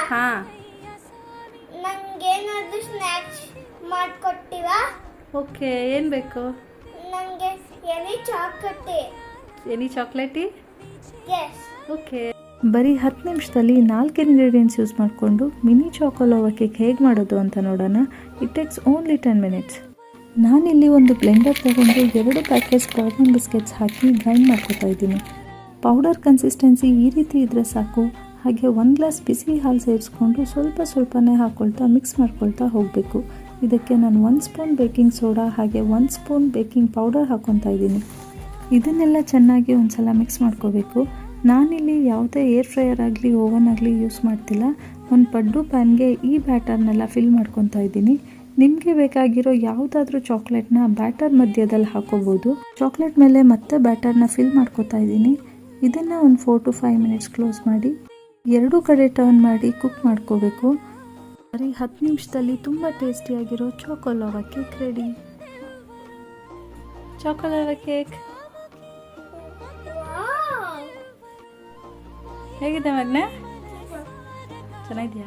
ಹಾಂ, ನಂಗೇನಾದ್ರೂ snacks ಮಾಡ್ಕೊಡ್ತೀವಾ? Okay. ಏನು ಬೇಕು? ನನಗೆ ಎನಿ ಚಾಕ್ಲೇಟಿ? ಎಸ್. ಓಕೆ. ಬರೀ 10 ನಿಮಿಷದಲ್ಲಿ 4 ಇಂಗ್ರೀಡಿಯೆಂಟ್ಸ್ ಯೂಸ್ ಮಾಡಿಕೊಂಡು ಮಿನಿ ಚಾಕೊಲೋವಾ ಕೇಕ್ ಹೇಗೆ ಮಾಡೋದು ಅಂತ ನೋಡೋಣ. It takes only 10 minutes. ನಾನಿಲ್ಲಿ ಒಂದು ಬ್ಲೆಂಡರ್ ತಗೊಂಡು 2 ಪ್ಯಾಕೆಟ್ಸ್ ಬಾರ್ಬನ್ ಬಿಸ್ಕೆಟ್ಸ್ ಹಾಕಿ ಗ್ರೈಂಡ್ ಮಾಡ್ಕೊತಾ ಇದ್ದೀನಿ. ಪೌಡರ್ ಕನ್ಸಿಸ್ಟೆನ್ಸಿ ಈ ರೀತಿ ಇದ್ದರೆ ಸಾಕು. ಹಾಗೆ 1 ಗ್ಲಾಸ್ ಬಿಸಿ ಹಾಲು ಸೇರಿಸ್ಕೊಂಡು ಸ್ವಲ್ಪನೇ ಹಾಕ್ಕೊಳ್ತಾ ಮಿಕ್ಸ್ ಮಾಡ್ಕೊಳ್ತಾ ಹೋಗಬೇಕು. ಇದಕ್ಕೆ ನಾನು 1 ಸ್ಪೂನ್ ಬೇಕಿಂಗ್ ಸೋಡಾ ಹಾಗೆ 1 ಸ್ಪೂನ್ ಬೇಕಿಂಗ್ ಪೌಡರ್ ಹಾಕ್ಕೊತಾ ಇದ್ದೀನಿ. ಇದನ್ನೆಲ್ಲ ಚೆನ್ನಾಗಿ ಒಂದು ಸಲ ಮಿಕ್ಸ್ ಮಾಡ್ಕೋಬೇಕು. ನಾನಿಲ್ಲಿ ಯಾವುದೇ ಏರ್ ಫ್ರೈಯರ್ ಆಗಲಿ ಓವನ್ ಆಗಲಿ ಯೂಸ್ ಮಾಡ್ತಿಲ್ಲ. ಒಂದು ಪಡ್ಡು ಪ್ಯಾನ್ಗೆ ಈ ಬ್ಯಾಟರ್ನೆಲ್ಲ ಫಿಲ್ ಮಾಡ್ಕೊತಾ ಇದ್ದೀನಿ. ನಿಮಗೆ ಬೇಕಾಗಿರೋ ಯಾವುದಾದ್ರೂ ಚಾಕ್ಲೇಟ್ನ ಬ್ಯಾಟರ್ ಮಧ್ಯದಲ್ಲಿ ಹಾಕೋಬೋದು. ಚಾಕ್ಲೇಟ್ ಮೇಲೆ ಮತ್ತೆ ಬ್ಯಾಟರ್ನ ಫಿಲ್ ಮಾಡ್ಕೊತಾ ಇದ್ದೀನಿ. ಇದನ್ನು ಒಂದು 4 to 5 ಮಿನಿಟ್ಸ್ ಕ್ಲೋಸ್ ಮಾಡಿ 2 ಕಡೆ ಟರ್ನ್ ಮಾಡಿ ಕುಕ್ ಮಾಡ್ಕೋಬೇಕು. ಬರೀ 10 ನಿಮಿಷದಲ್ಲಿ ತುಂಬ ಟೇಸ್ಟಿಯಾಗಿರೋ ಚಾಕೊಲೋವಾ ಕೇಕ್ ರೆಡಿ. ಚಾಕೊಲೋವಾ ಕೇಕ್ ಹೇಗಿದೆ ಮಗ್ನ? ಚೆನ್ನಾಗಿದೆಯಾ?